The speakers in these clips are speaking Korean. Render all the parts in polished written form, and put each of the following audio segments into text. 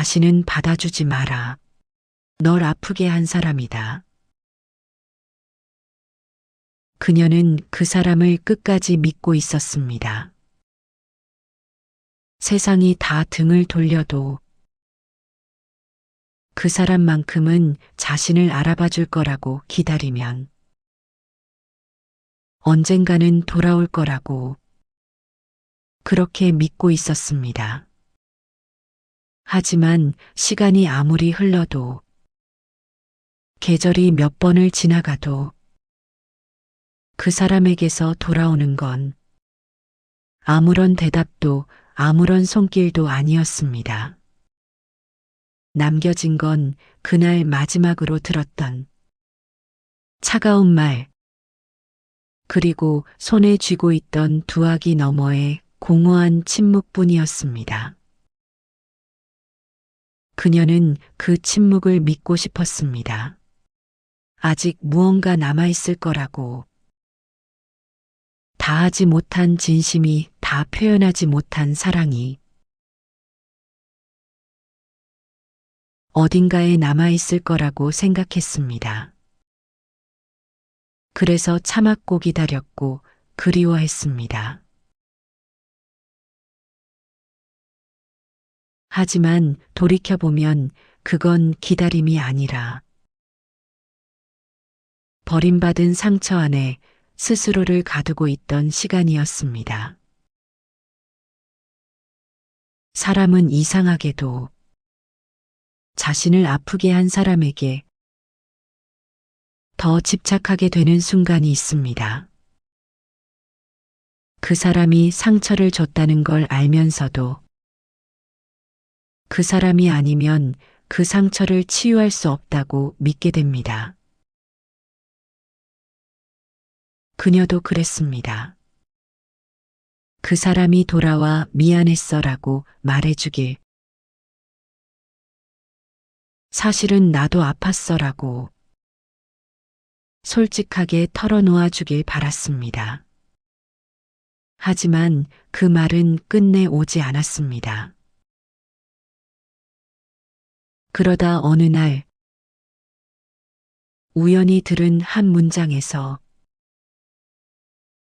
다시는 받아주지 마라. 널 아프게 한 사람이다. 그녀는 그 사람을 끝까지 믿고 있었습니다. 세상이 다 등을 돌려도 그 사람만큼은 자신을 알아봐 줄 거라고 기다리면 언젠가는 돌아올 거라고 그렇게 믿고 있었습니다. 하지만 시간이 아무리 흘러도 계절이 몇 번을 지나가도 그 사람에게서 돌아오는 건 아무런 대답도 아무런 손길도 아니었습니다. 남겨진 건 그날 마지막으로 들었던 차가운 말, 그리고 손에 쥐고 있던 두아기 너머의 공허한 침묵뿐이었습니다. 그녀는 그 침묵을 믿고 싶었습니다. 아직 무언가 남아있을 거라고. 다하지 못한 진심이, 다 표현하지 못한 사랑이 어딘가에 남아있을 거라고 생각했습니다. 그래서 참았고 기다렸고 그리워했습니다. 하지만 돌이켜보면 그건 기다림이 아니라 버림받은 상처 안에 스스로를 가두고 있던 시간이었습니다. 사람은 이상하게도 자신을 아프게 한 사람에게 더 집착하게 되는 순간이 있습니다. 그 사람이 상처를 줬다는 걸 알면서도 그 사람이 아니면 그 상처를 치유할 수 없다고 믿게 됩니다. 그녀도 그랬습니다. 그 사람이 돌아와 미안했어라고 말해주길. 사실은 나도 아팠어라고 솔직하게 털어놓아 주길 바랐습니다. 하지만 그 말은 끝내 오지 않았습니다. 그러다 어느 날 우연히 들은 한 문장에서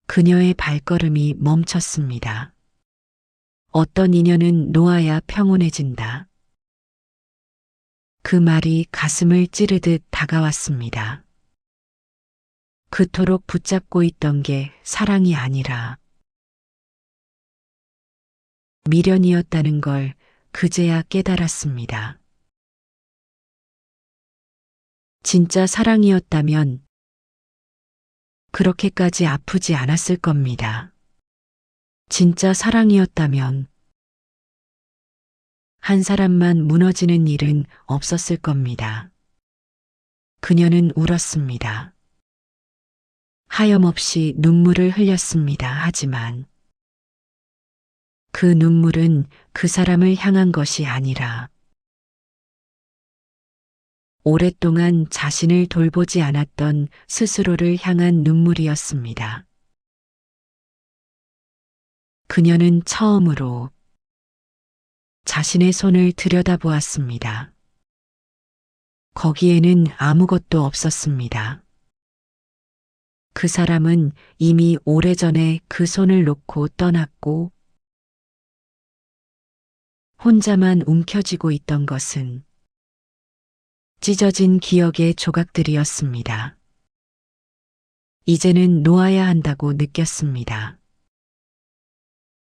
그녀의 발걸음이 멈췄습니다. 어떤 인연은 놓아야 평온해진다. 그 말이 가슴을 찌르듯 다가왔습니다. 그토록 붙잡고 있던 게 사랑이 아니라 미련이었다는 걸 그제야 깨달았습니다. 진짜 사랑이었다면 그렇게까지 아프지 않았을 겁니다. 진짜 사랑이었다면 한 사람만 무너지는 일은 없었을 겁니다. 그녀는 울었습니다. 하염없이 눈물을 흘렸습니다. 하지만 그 눈물은 그 사람을 향한 것이 아니라 오랫동안 자신을 돌보지 않았던 스스로를 향한 눈물이었습니다. 그녀는 처음으로 자신의 손을 들여다보았습니다. 거기에는 아무것도 없었습니다. 그 사람은 이미 오래전에 그 손을 놓고 떠났고 혼자만 움켜쥐고 있던 것은 찢어진 기억의 조각들이었습니다. 이제는 놓아야 한다고 느꼈습니다.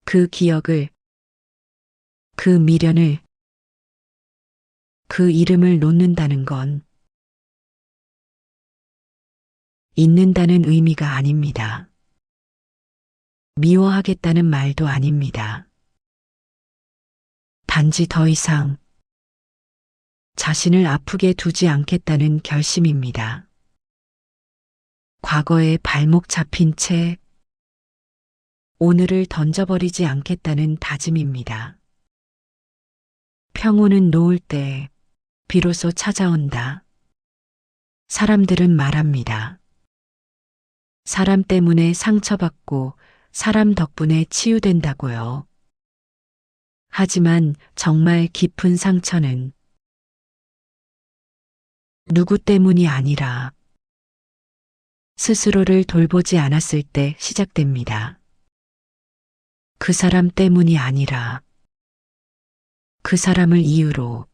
그 기억을, 그 미련을, 그 이름을 놓는다는 건 잊는다는 의미가 아닙니다. 미워하겠다는 말도 아닙니다. 단지 더 이상 자신을 아프게 두지 않겠다는 결심입니다. 과거에 발목 잡힌 채 오늘을 던져버리지 않겠다는 다짐입니다. 평온은 놓을 때 비로소 찾아온다. 사람들은 말합니다. 사람 때문에 상처받고 사람 덕분에 치유된다고요. 하지만 정말 깊은 상처는 누구 때문이 아니라 스스로를 돌보지 않았을 때 시작됩니다. 그 사람 때문이 아니라 그 사람을 이유로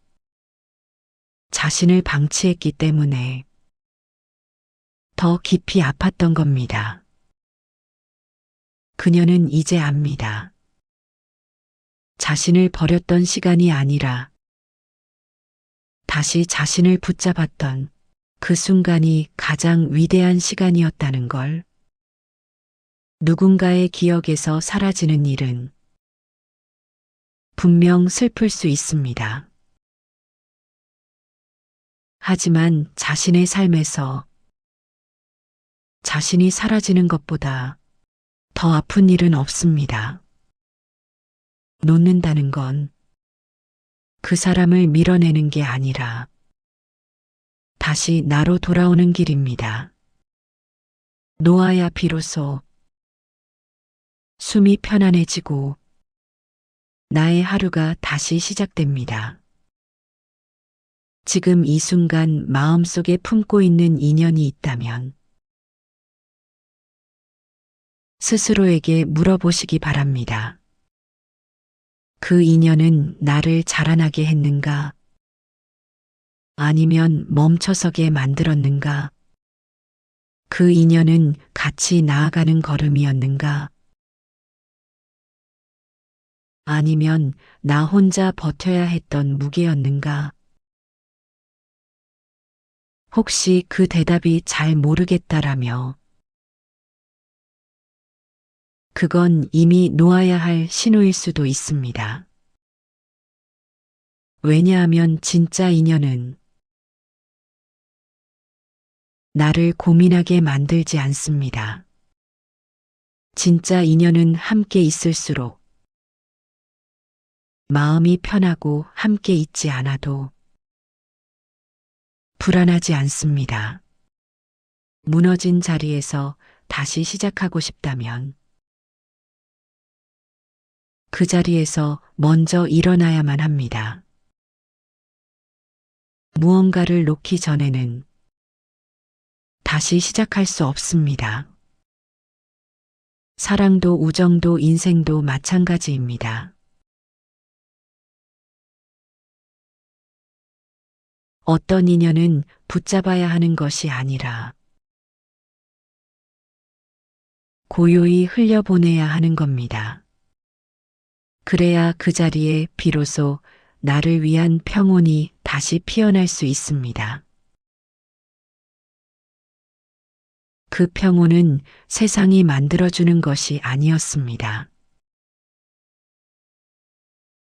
자신을 방치했기 때문에 더 깊이 아팠던 겁니다. 그녀는 이제 압니다. 자신을 버렸던 시간이 아니라 다시 자신을 붙잡았던 그 순간이 가장 위대한 시간이었다는 걸. 누군가의 기억에서 사라지는 일은 분명 슬플 수 있습니다. 하지만 자신의 삶에서 자신이 사라지는 것보다 더 아픈 일은 없습니다. 놓는다는 건 그 사람을 밀어내는 게 아니라 다시 나로 돌아오는 길입니다. 놓아야 비로소 숨이 편안해지고 나의 하루가 다시 시작됩니다. 지금 이 순간 마음속에 품고 있는 인연이 있다면 스스로에게 물어보시기 바랍니다. 그 인연은 나를 자라나게 했는가? 아니면 멈춰서게 만들었는가? 그 인연은 같이 나아가는 걸음이었는가? 아니면 나 혼자 버텨야 했던 무게였는가? 혹시 그 대답이 잘 모르겠다라며 그건 이미 놓아야 할 신호일 수도 있습니다. 왜냐하면 진짜 인연은 나를 고민하게 만들지 않습니다. 진짜 인연은 함께 있을수록 마음이 편하고 함께 있지 않아도 불안하지 않습니다. 무너진 자리에서 다시 시작하고 싶다면 그 자리에서 먼저 일어나야만 합니다. 무언가를 놓기 전에는 다시 시작할 수 없습니다. 사랑도 우정도 인생도 마찬가지입니다. 어떤 인연은 붙잡아야 하는 것이 아니라 고요히 흘려보내야 하는 겁니다. 그래야 그 자리에 비로소 나를 위한 평온이 다시 피어날 수 있습니다. 그 평온은 세상이 만들어주는 것이 아니었습니다.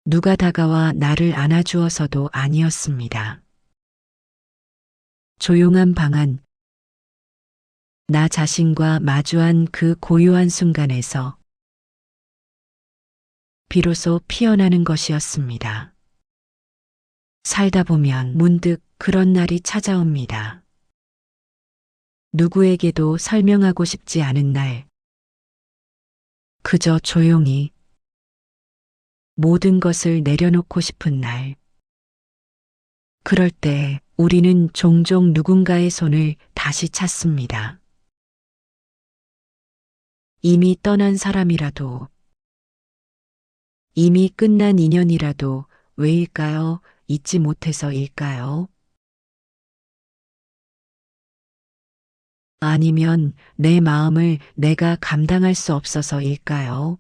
누가 다가와 나를 안아주어서도 아니었습니다. 조용한 방 안, 나 자신과 마주한 그 고요한 순간에서 비로소 피어나는 것이었습니다. 살다 보면 문득 그런 날이 찾아옵니다. 누구에게도 설명하고 싶지 않은 날, 그저 조용히 모든 것을 내려놓고 싶은 날. 그럴 때 우리는 종종 누군가의 손을 다시 찾습니다. 이미 떠난 사람이라도, 이미 끝난 인연이라도 왜일까요? 잊지 못해서일까요? 아니면 내 마음을 내가 감당할 수 없어서일까요?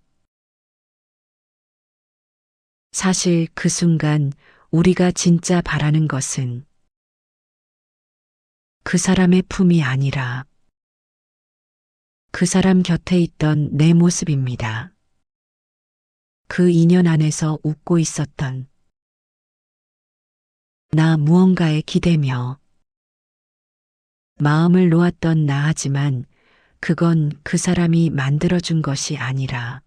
사실 그 순간 우리가 진짜 바라는 것은 그 사람의 품이 아니라 그 사람 곁에 있던 내 모습입니다. 그 인연 안에서 웃고 있었던 나, 무언가에 기대며 마음을 놓았던 나. 하지만 그건 그 사람이 만들어준 것이 아니라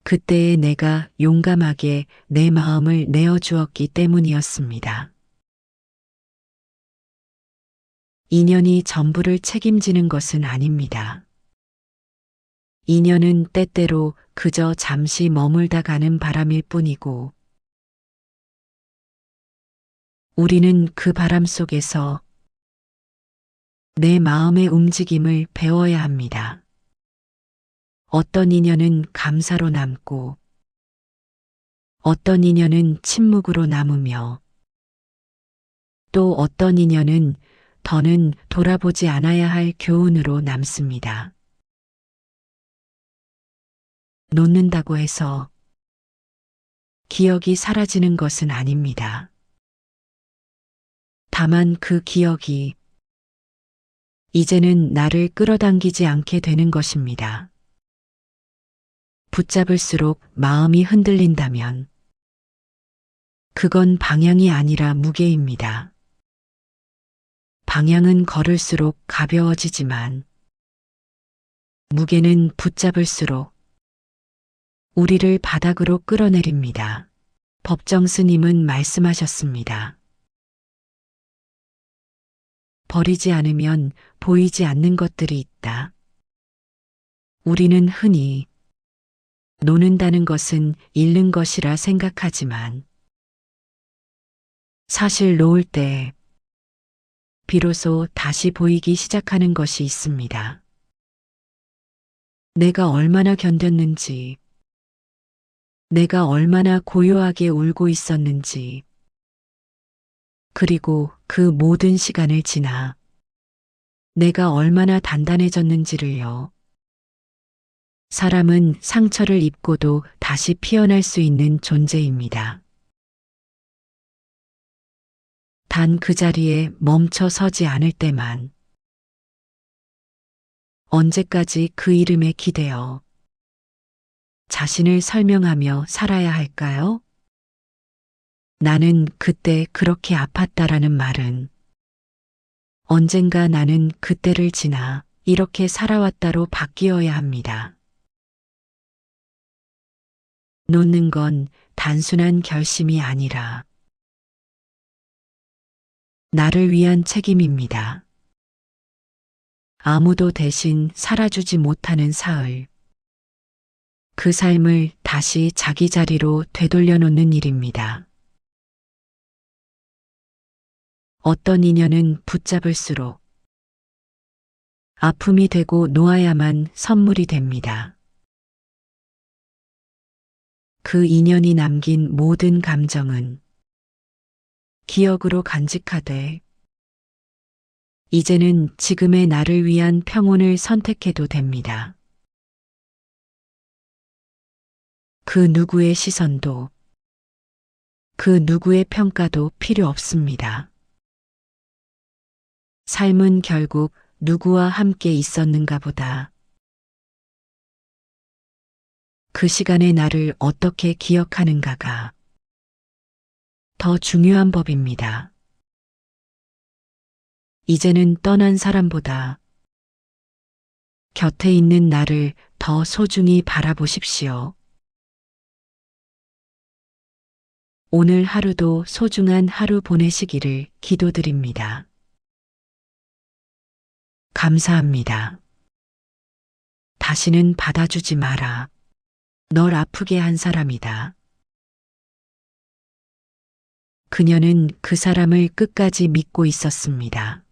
그때의 내가 용감하게 내 마음을 내어주었기 때문이었습니다. 인연이 전부를 책임지는 것은 아닙니다. 인연은 때때로 그저 잠시 머물다 가는 바람일 뿐이고, 우리는 그 바람 속에서 내 마음의 움직임을 배워야 합니다. 어떤 인연은 감사로 남고, 어떤 인연은 침묵으로 남으며, 또 어떤 인연은 더는 돌아보지 않아야 할 교훈으로 남습니다. 놓는다고 해서 기억이 사라지는 것은 아닙니다. 다만 그 기억이 이제는 나를 끌어당기지 않게 되는 것입니다. 붙잡을수록 마음이 흔들린다면 그건 방향이 아니라 무게입니다. 방향은 걸을수록 가벼워지지만 무게는 붙잡을수록 우리를 바닥으로 끌어내립니다. 법정 스님은 말씀하셨습니다. 버리지 않으면 보이지 않는 것들이 있다. 우리는 흔히 놓는다는 것은 잃는 것이라 생각하지만 사실 놓을 때 비로소 다시 보이기 시작하는 것이 있습니다. 내가 얼마나 견뎠는지, 내가 얼마나 고요하게 울고 있었는지, 그리고 그 모든 시간을 지나 내가 얼마나 단단해졌는지를요. 사람은 상처를 입고도 다시 피어날 수 있는 존재입니다. 단 그 자리에 멈춰 서지 않을 때만 언제까지 그 이름에 기대어 자신을 설명하며 살아야 할까요? 나는 그때 그렇게 아팠다라는 말은 언젠가 나는 그때를 지나 이렇게 살아왔다로 바뀌어야 합니다. 놓는 건 단순한 결심이 아니라 나를 위한 책임입니다. 아무도 대신 살아주지 못하는 사흘. 그 삶을 다시 자기 자리로 되돌려 놓는 일입니다. 어떤 인연은 붙잡을수록 아픔이 되고 놓아야만 선물이 됩니다. 그 인연이 남긴 모든 감정은 기억으로 간직하되 이제는 지금의 나를 위한 평온을 선택해도 됩니다. 그 누구의 시선도 그 누구의 평가도 필요 없습니다. 삶은 결국 누구와 함께 있었는가 보다. 그 시간의 나를 어떻게 기억하는가가 더 중요한 법입니다. 이제는 떠난 사람보다 곁에 있는 나를 더 소중히 바라보십시오. 오늘 하루도 소중한 하루 보내시기를 기도드립니다. 감사합니다. 다시는 받아주지 마라. 널 아프게 한 사람이다. 그녀는 그 사람을 끝까지 믿고 있었습니다.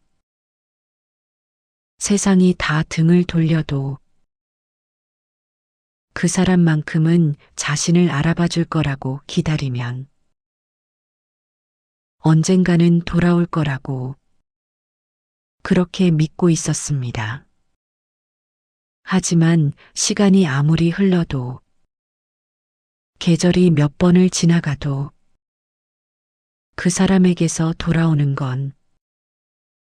세상이 다 등을 돌려도 그 사람만큼은 자신을 알아봐 줄 거라고 기다리면 언젠가는 돌아올 거라고 그렇게 믿고 있었습니다. 하지만 시간이 아무리 흘러도 계절이 몇 번을 지나가도 그 사람에게서 돌아오는 건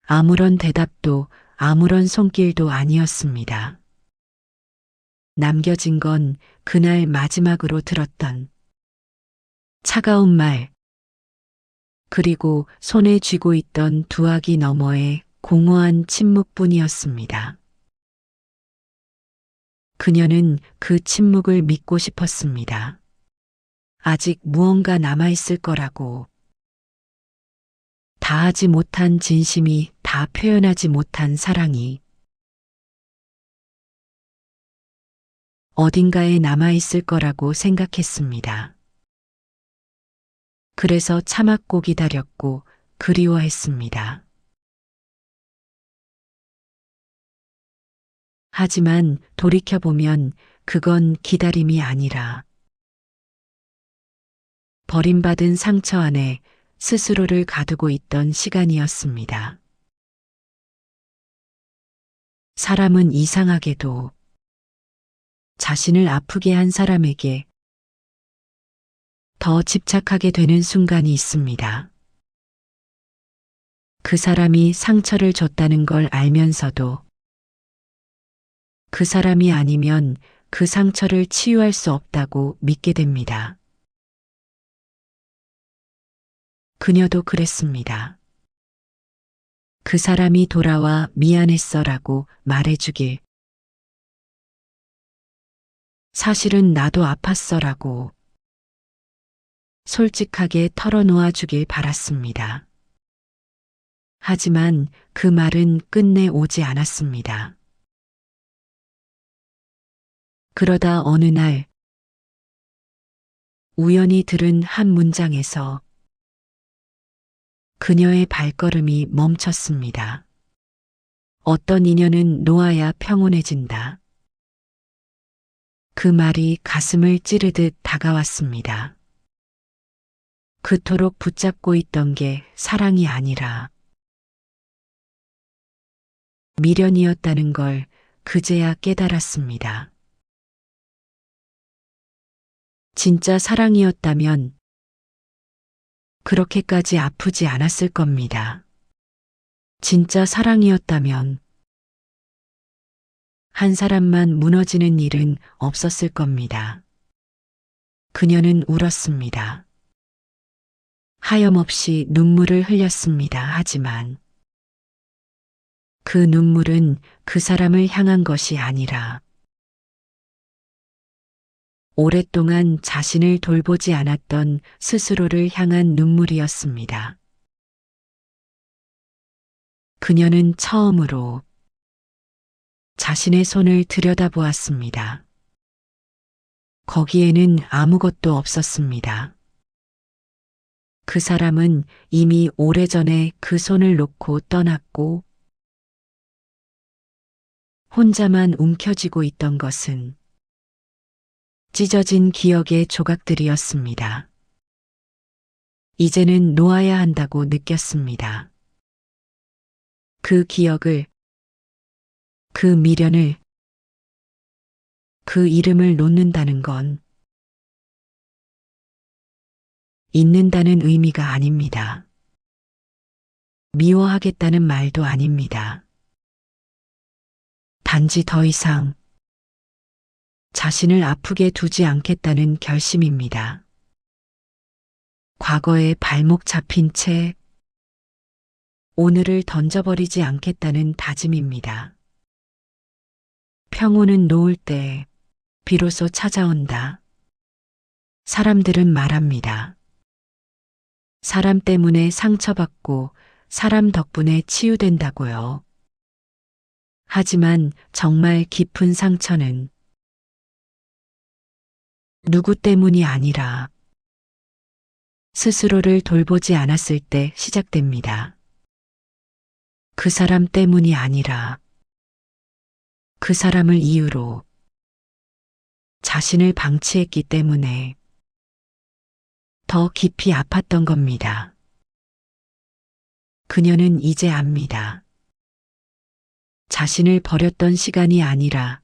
아무런 대답도 아무런 손길도 아니었습니다. 남겨진 건 그날 마지막으로 들었던 차가운 말, 그리고 손에 쥐고 있던 두아기 너머의 공허한 침묵뿐이었습니다. 그녀는 그 침묵을 믿고 싶었습니다. 아직 무언가 남아있을 거라고. 다하지 못한 진심이 다 표현하지 못한 사랑이 어딘가에 남아있을 거라고 생각했습니다. 그래서 참았고 기다렸고 그리워했습니다. 하지만 돌이켜보면 그건 기다림이 아니라 버림받은 상처 안에 스스로를 가두고 있던 시간이었습니다. 사람은 이상하게도 자신을 아프게 한 사람에게 더 집착하게 되는 순간이 있습니다. 그 사람이 상처를 줬다는 걸 알면서도 그 사람이 아니면 그 상처를 치유할 수 없다고 믿게 됩니다. 그녀도 그랬습니다. 그 사람이 돌아와 미안했어라고 말해주길. 사실은 나도 아팠어라고 솔직하게 털어놓아 주길 바랐습니다. 하지만 그 말은 끝내 오지 않았습니다. 그러다 어느 날 우연히 들은 한 문장에서 그녀의 발걸음이 멈췄습니다. 어떤 인연은 놓아야 평온해진다. 그 말이 가슴을 찌르듯 다가왔습니다. 그토록 붙잡고 있던 게 사랑이 아니라 미련이었다는 걸 그제야 깨달았습니다. 진짜 사랑이었다면 그렇게까지 아프지 않았을 겁니다. 진짜 사랑이었다면 한 사람만 무너지는 일은 없었을 겁니다. 그녀는 울었습니다. 하염없이 눈물을 흘렸습니다. 하지만 그 눈물은 그 사람을 향한 것이 아니라 오랫동안 자신을 돌보지 않았던 스스로를 향한 눈물이었습니다. 그녀는 처음으로 자신의 손을 들여다보았습니다. 거기에는 아무것도 없었습니다. 그 사람은 이미 오래전에 그 손을 놓고 떠났고 혼자만 움켜쥐고 있던 것은 찢어진 기억의 조각들이었습니다. 이제는 놓아야 한다고 느꼈습니다. 그 기억을, 그 미련을, 그 이름을 놓는다는 건 잊는다는 의미가 아닙니다. 미워하겠다는 말도 아닙니다. 단지 더 이상 자신을 아프게 두지 않겠다는 결심입니다. 과거에 발목 잡힌 채 오늘을 던져버리지 않겠다는 다짐입니다. 평온은 놓을 때 비로소 찾아온다. 사람들은 말합니다. 사람 때문에 상처받고 사람 덕분에 치유된다고요. 하지만 정말 깊은 상처는 누구 때문이 아니라 스스로를 돌보지 않았을 때 시작됩니다. 그 사람 때문이 아니라 그 사람을 이유로 자신을 방치했기 때문에 더 깊이 아팠던 겁니다. 그녀는 이제 압니다. 자신을 버렸던 시간이 아니라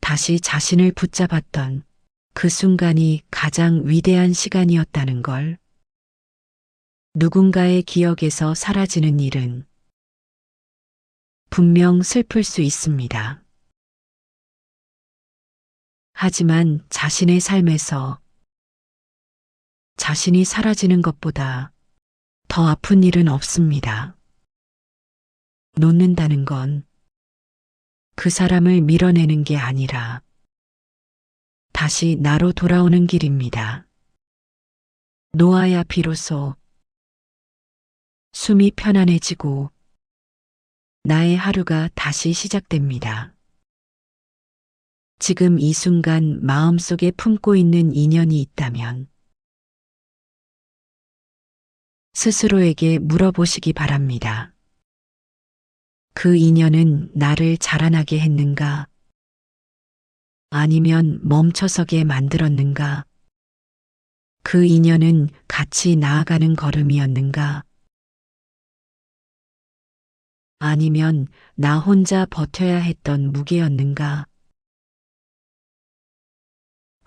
다시 자신을 붙잡았던 그 순간이 가장 위대한 시간이었다는 걸. 누군가의 기억에서 사라지는 일은 분명 슬플 수 있습니다. 하지만 자신의 삶에서 자신이 사라지는 것보다 더 아픈 일은 없습니다. 놓는다는 건 그 사람을 밀어내는 게 아니라 다시 나로 돌아오는 길입니다. 놓아야 비로소 숨이 편안해지고 나의 하루가 다시 시작됩니다. 지금 이 순간 마음속에 품고 있는 인연이 있다면 스스로에게 물어보시기 바랍니다. 그 인연은 나를 자라나게 했는가? 아니면 멈춰서게 만들었는가? 그 인연은 같이 나아가는 걸음이었는가? 아니면 나 혼자 버텨야 했던 무게였는가?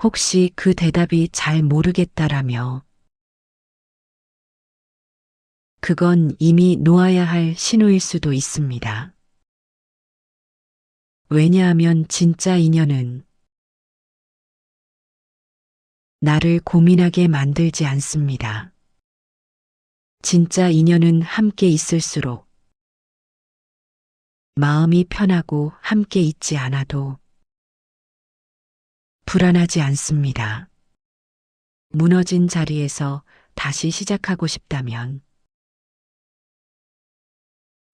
혹시 그 대답이 잘 모르겠다라며 그건 이미 놓아야 할 신호일 수도 있습니다. 왜냐하면 진짜 인연은 나를 고민하게 만들지 않습니다. 진짜 인연은 함께 있을수록 마음이 편하고 함께 있지 않아도 불안하지 않습니다. 무너진 자리에서 다시 시작하고 싶다면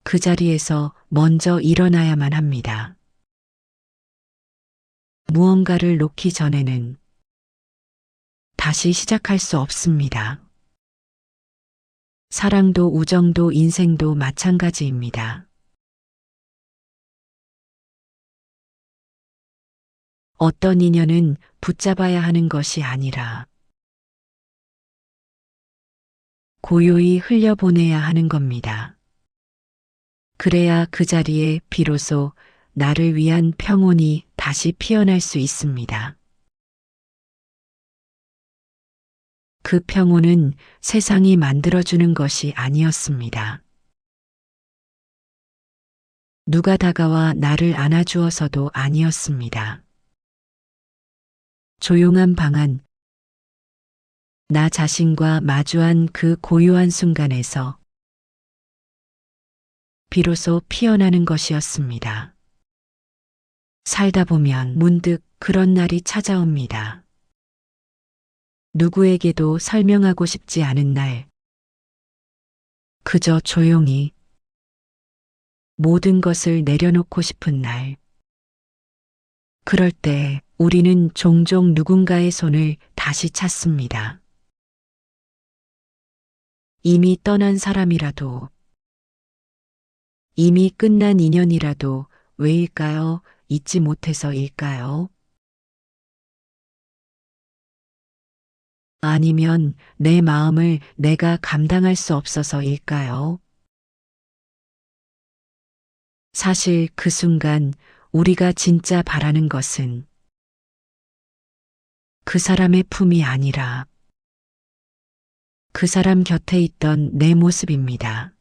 그 자리에서 먼저 일어나야만 합니다. 무언가를 놓기 전에는 다시 시작할 수 없습니다. 사랑도 우정도 인생도 마찬가지입니다. 어떤 인연은 붙잡아야 하는 것이 아니라 고요히 흘려보내야 하는 겁니다. 그래야 그 자리에 비로소 나를 위한 평온이 다시 피어날 수 있습니다. 그 평온은 세상이 만들어주는 것이 아니었습니다. 누가 다가와 나를 안아주어서도 아니었습니다. 조용한 방 안, 나 자신과 마주한 그 고요한 순간에서 비로소 피어나는 것이었습니다. 살다 보면 문득 그런 날이 찾아옵니다. 누구에게도 설명하고 싶지 않은 날, 그저 조용히 모든 것을 내려놓고 싶은 날. 그럴 때 우리는 종종 누군가의 손을 다시 찾습니다. 이미 떠난 사람이라도, 이미 끝난 인연이라도 왜일까요? 잊지 못해서일까요? 아니면 내 마음을 내가 감당할 수 없어서일까요? 사실 그 순간 우리가 진짜 바라는 것은 그 사람의 품이 아니라 그 사람 곁에 있던 내 모습입니다.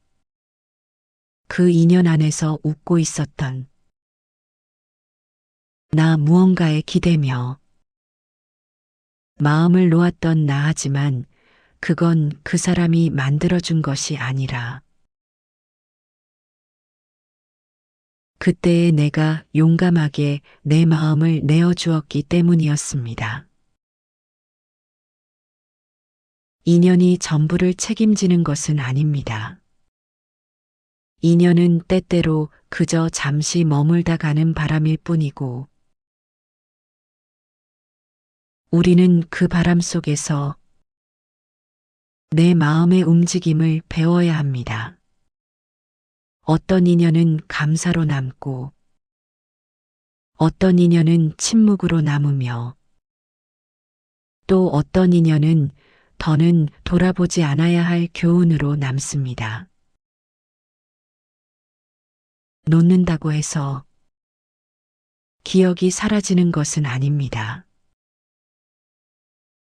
그 인연 안에서 웃고 있었던 나 무언가에 기대며 마음을 놓았던 나 하지만 그건 그 사람이 만들어준 것이 아니라 그때의 내가 용감하게 내 마음을 내어주었기 때문이었습니다. 인연이 전부를 책임지는 것은 아닙니다. 인연은 때때로 그저 잠시 머물다 가는 바람일 뿐이고 우리는 그 바람 속에서 내 마음의 움직임을 배워야 합니다. 어떤 인연은 감사로 남고 어떤 인연은 침묵으로 남으며 또 어떤 인연은 더는 돌아보지 않아야 할 교훈으로 남습니다. 놓는다고 해서 기억이 사라지는 것은 아닙니다.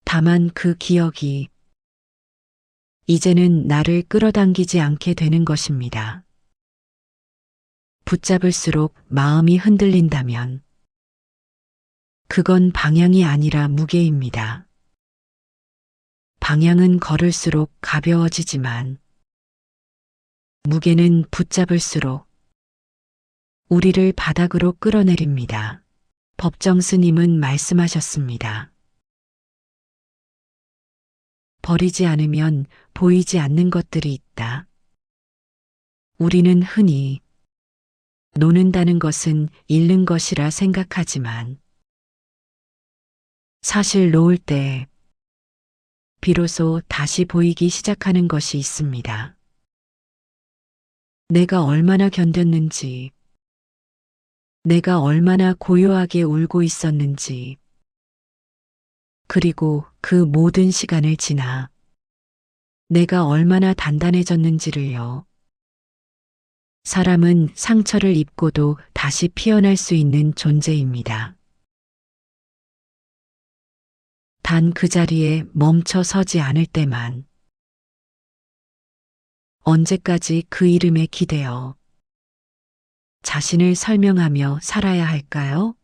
다만 그 기억이 이제는 나를 끌어당기지 않게 되는 것입니다. 붙잡을수록 마음이 흔들린다면 그건 방향이 아니라 무게입니다. 방향은 걸을수록 가벼워지지만 무게는 붙잡을수록 우리를 바닥으로 끌어내립니다. 법정 스님은 말씀하셨습니다. 버리지 않으면 보이지 않는 것들이 있다. 우리는 흔히 놓는다는 것은 잃는 것이라 생각하지만 사실 놓을 때 비로소 다시 보이기 시작하는 것이 있습니다. 내가 얼마나 견뎠는지, 내가 얼마나 고요하게 울고 있었는지, 그리고 그 모든 시간을 지나 내가 얼마나 단단해졌는지를요. 사람은 상처를 입고도 다시 피어날 수 있는 존재입니다. 단 그 자리에 멈춰 서지 않을 때만. 언제까지 그 이름에 기대어 자신을 설명하며 살아야 할까요?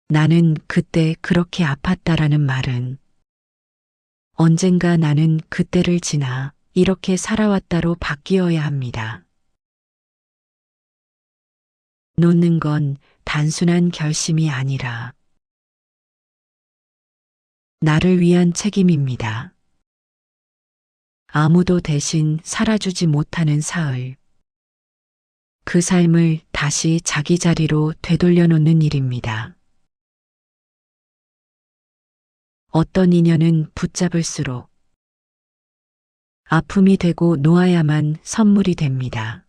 나는 그때 그렇게 아팠다라는 말은 언젠가 나는 그때를 지나 이렇게 살아왔다로 바뀌어야 합니다. 놓는 건 단순한 결심이 아니라 나를 위한 책임입니다. 아무도 대신 살아주지 못하는 사흘. 그 삶을 다시 자기 자리로 되돌려 놓는 일입니다. 어떤 인연은 붙잡을수록 아픔이 되고 놓아야만 선물이 됩니다.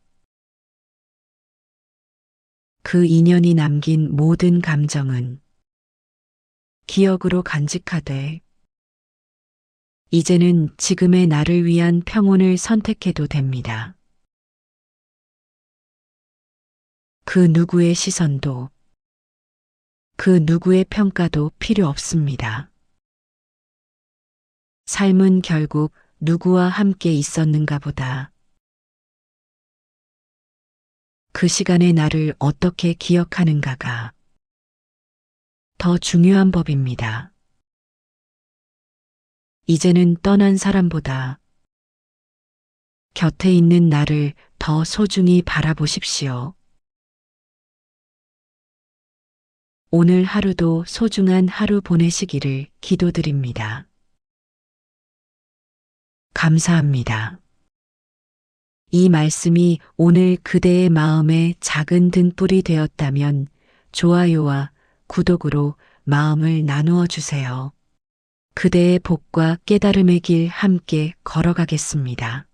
그 인연이 남긴 모든 감정은 기억으로 간직하되 이제는 지금의 나를 위한 평온을 선택해도 됩니다. 그 누구의 시선도 그 누구의 평가도 필요 없습니다. 삶은 결국 누구와 함께 있었는가 보다. 그 시간의 나를 어떻게 기억하는가가 더 중요한 법입니다. 이제는 떠난 사람보다 곁에 있는 나를 더 소중히 바라보십시오. 오늘 하루도 소중한 하루 보내시기를 기도드립니다. 감사합니다. 이 말씀이 오늘 그대의 마음에 작은 등불이 되었다면 좋아요와 구독으로 마음을 나누어 주세요. 그대의 복과 깨달음의 길 함께 걸어가겠습니다.